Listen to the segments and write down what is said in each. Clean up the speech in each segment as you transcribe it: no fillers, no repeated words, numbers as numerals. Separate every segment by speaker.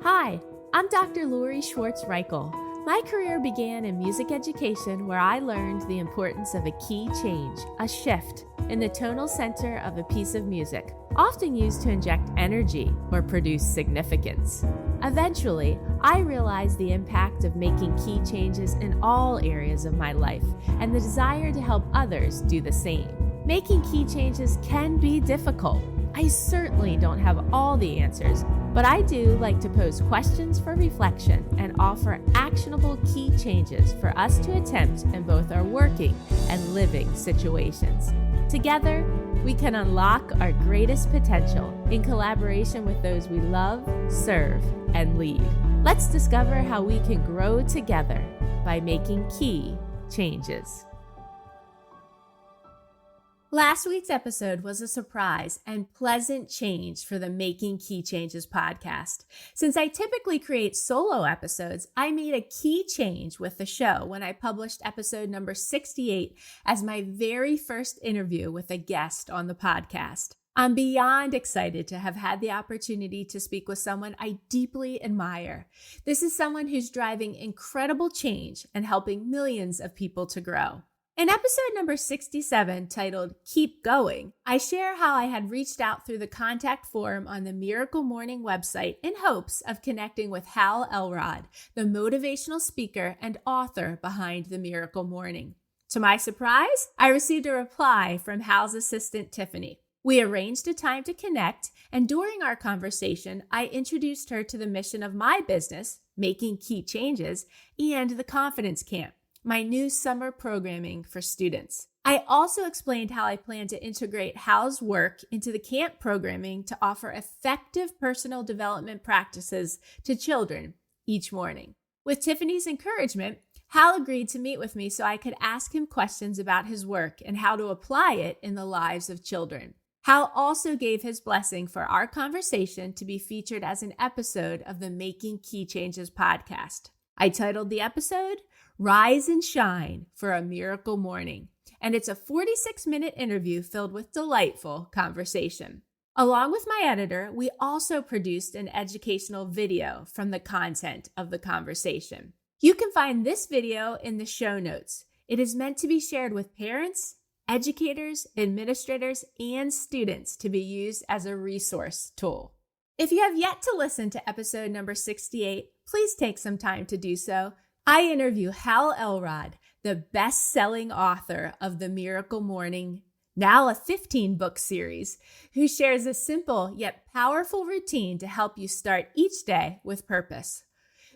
Speaker 1: Hi, I'm Dr. Lori Schwartz-Reichel. My career began in music education where I learned the importance of a key change, a shift, in the tonal center of a piece of music, often used to inject energy or produce significance. Eventually, I realized the impact of making key changes in all areas of my life and the desire to help others do the same. Making key changes can be difficult. I certainly don't have all the answers, but I do like to pose questions for reflection and offer actionable key changes for us to attempt in both our working and living situations. Together, we can unlock our greatest potential in collaboration with those we love, serve, and lead. Let's discover how we can grow together by making key changes. Last week's episode was a surprise and pleasant change for the Making Key Changes podcast. Since I typically create solo episodes, I made a key change with the show when I published episode number 68 as my very first interview with a guest on the podcast. I'm beyond excited to have had the opportunity to speak with someone I deeply admire. This is someone who's driving incredible change and helping millions of people to grow. In episode number 67, titled Keep Going, I share how I had reached out through the contact form on the Miracle Morning website in hopes of connecting with Hal Elrod, the motivational speaker and author behind the Miracle Morning. To my surprise, I received a reply from Hal's assistant, Tiffany. We arranged a time to connect, and during our conversation, I introduced her to the mission of my business, Making Key Changes, and the Confidence Camp, my new summer programming for students. I also explained how I plan to integrate Hal's work into the camp programming to offer effective personal development practices to children each morning. With Tiffany's encouragement, Hal agreed to meet with me so I could ask him questions about his work and how to apply it in the lives of children. Hal also gave his blessing for our conversation to be featured as an episode of the Making Key Changes podcast. I titled the episode, Rise and Shine for a Miracle Morning, and it's a 46-minute interview filled with delightful conversation. Along with my editor, we also produced an educational video from the content of the conversation. You can find this video in the show notes. It is meant to be shared with parents, educators, administrators, and students to be used as a resource tool. If you have yet to listen to episode number 68, please take some time to do so. I interview Hal Elrod, the best-selling author of The Miracle Morning, now a 15-book series, who shares a simple yet powerful routine to help you start each day with purpose.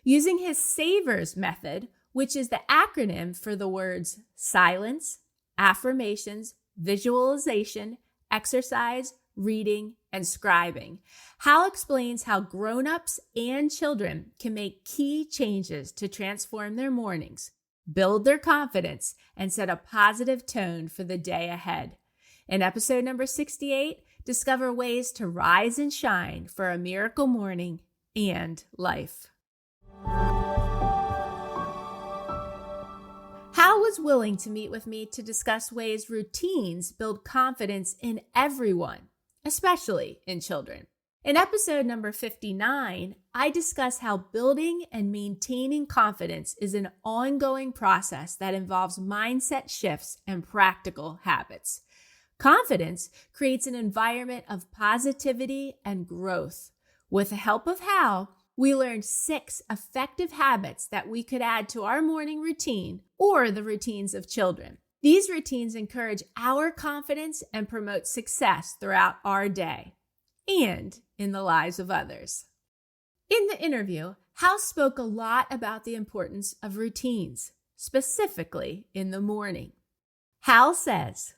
Speaker 1: Using his SAVERS method, which is the acronym for the words silence, affirmations, visualization, exercise, reading, and scribing, Hal explains how grown-ups and children can make key changes to transform their mornings, build their confidence, and set a positive tone for the day ahead. In episode number 68, discover ways to rise and shine for a miracle morning and life. Hal was willing to meet with me to discuss ways routines build confidence in everyone, especially in children. In episode number 59, I discuss how building and maintaining confidence is an ongoing process that involves mindset shifts and practical habits. Confidence creates an environment of positivity and growth. With the help of Hal, we learned 6 effective habits that we could add to our morning routine or the routines of children. These routines encourage our confidence and promote success throughout our day and in the lives of others. In the interview, Hal spoke a lot about the importance of routines, specifically in the morning. Hal says,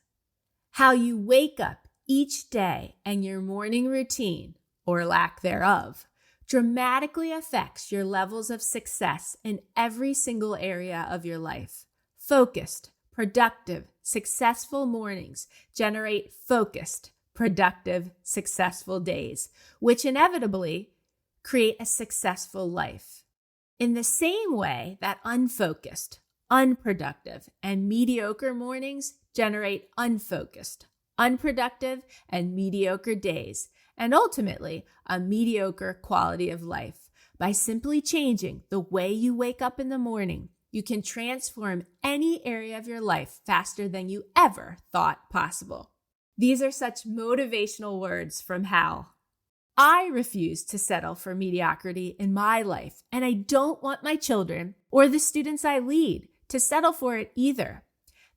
Speaker 1: how you wake up each day and your morning routine, or lack thereof, dramatically affects your levels of success in every single area of your life. Focused, productive, successful mornings generate focused, productive, successful days, which inevitably create a successful life. In the same way that unfocused, unproductive, and mediocre mornings generate unfocused, unproductive, and mediocre days, and ultimately a mediocre quality of life. By simply changing the way you wake up in the morning, you can transform any area of your life faster than you ever thought possible. These are such motivational words from Hal. I refuse to settle for mediocrity in my life, and I don't want my children or the students I lead to settle for it either.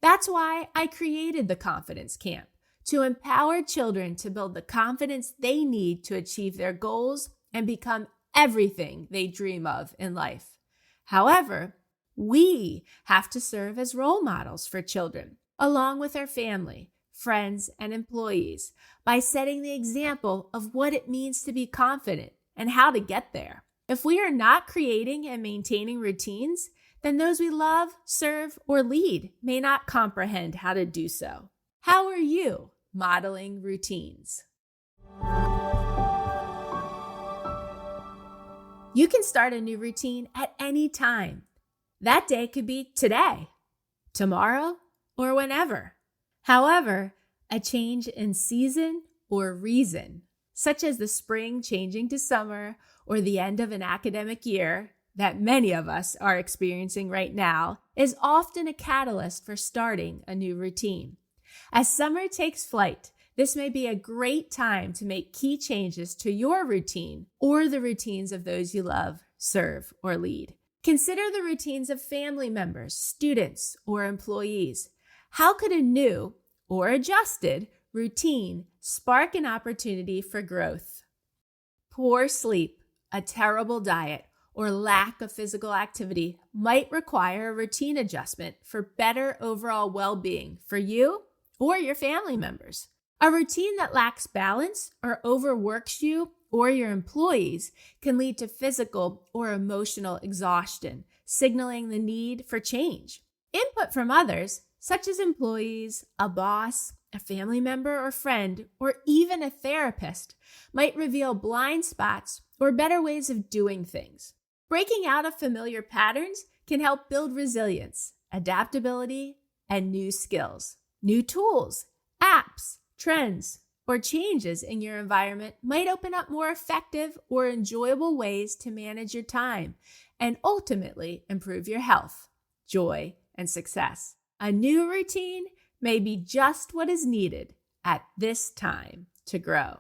Speaker 1: That's why I created the Confidence Camp, to empower children to build the confidence they need to achieve their goals and become everything they dream of in life. However, we have to serve as role models for children, along with our family, friends, and employees, by setting the example of what it means to be confident and how to get there. If we are not creating and maintaining routines, then those we love, serve, or lead may not comprehend how to do so. How are you modeling routines? You can start a new routine at any time. That day could be today, tomorrow, or whenever. However, a change in season or reason, such as the spring changing to summer or the end of an academic year that many of us are experiencing right now, is often a catalyst for starting a new routine. As summer takes flight, this may be a great time to make key changes to your routine or the routines of those you love, serve, or lead. Consider the routines of family members, students, or employees. How could a new or adjusted routine spark an opportunity for growth? Poor sleep, a terrible diet, or lack of physical activity might require a routine adjustment for better overall well-being for you or your family members. A routine that lacks balance or overworks you or your employees can lead to physical or emotional exhaustion, signaling the need for change. Input from others, such as employees, a boss, a family member or friend, or even a therapist, might reveal blind spots or better ways of doing things. Breaking out of familiar patterns can help build resilience, adaptability, and new skills. New tools, apps, trends, or changes in your environment might open up more effective or enjoyable ways to manage your time and ultimately improve your health, joy, and success. A new routine may be just what is needed at this time to grow.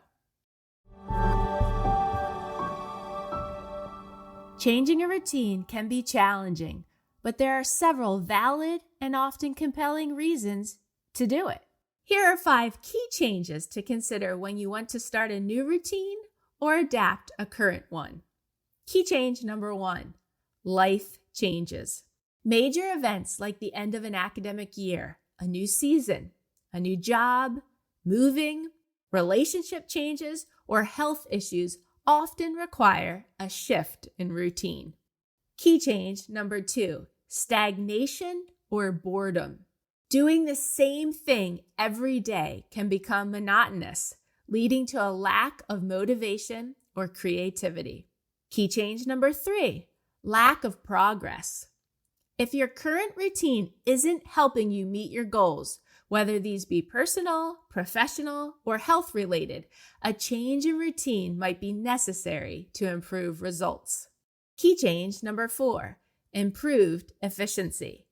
Speaker 1: Changing a routine can be challenging, but there are several valid and often compelling reasons to do it. Here are 5 key changes to consider when you want to start a new routine or adapt a current one. Key change number 1, life changes. Major events like the end of an academic year, a new season, a new job, moving, relationship changes, or health issues often require a shift in routine. Key change number 2, stagnation or boredom. Doing the same thing every day can become monotonous, leading to a lack of motivation or creativity. Key change number 3, lack of progress. If your current routine isn't helping you meet your goals, whether these be personal, professional, or health related, a change in routine might be necessary to improve results. Key change number 4, improved efficiency.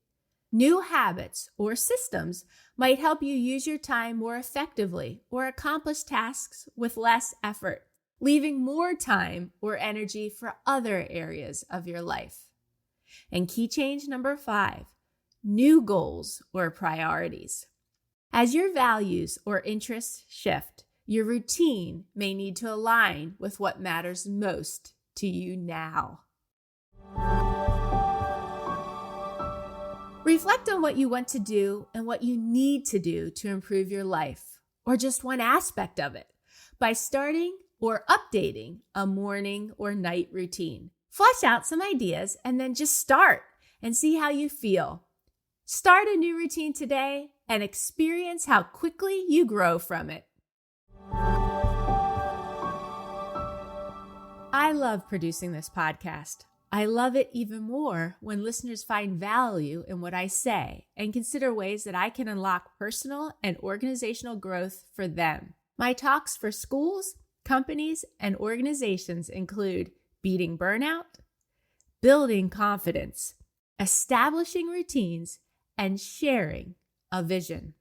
Speaker 1: New habits or systems might help you use your time more effectively or accomplish tasks with less effort, leaving more time or energy for other areas of your life. And key change number 5, new goals or priorities. As your values or interests shift, your routine may need to align with what matters most to you now. Reflect on what you want to do and what you need to do to improve your life, or just one aspect of it, by starting or updating a morning or night routine. Flesh out some ideas and then just start and see how you feel. Start a new routine today and experience how quickly you grow from it. I love producing this podcast. I love it even more when listeners find value in what I say and consider ways that I can unlock personal and organizational growth for them. My talks for schools, companies, and organizations include beating burnout, building confidence, establishing routines, and sharing a vision.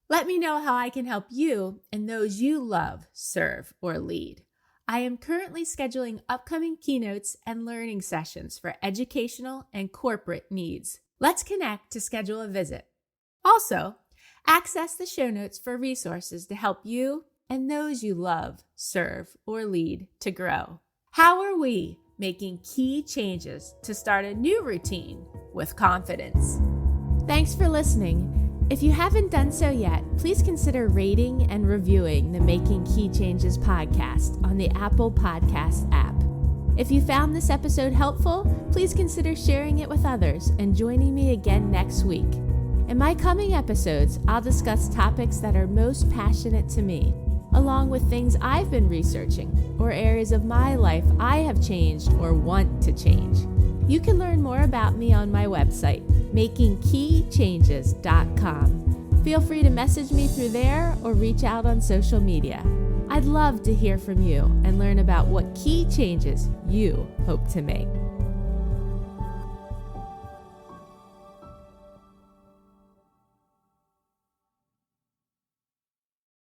Speaker 1: Let me know how I can help you and those you love serve or lead. I am currently scheduling upcoming keynotes and learning sessions for educational and corporate needs. Let's connect to schedule a visit. Also, access the show notes for resources to help you and those you love serve or lead to grow. How are we making key changes to start a new routine with confidence? Thanks for listening. If you haven't done so yet, please consider rating and reviewing the Making Key Changes podcast on the Apple Podcast app. If you found this episode helpful, please consider sharing it with others and joining me again next week. In my coming episodes, I'll discuss topics that are most passionate to me, along with things I've been researching or areas of my life I have changed or want to change. You can learn more about me on my website, makingkeychanges.com. Feel free to message me through there or reach out on social media. I'd love to hear from you and learn about what key changes you hope to make.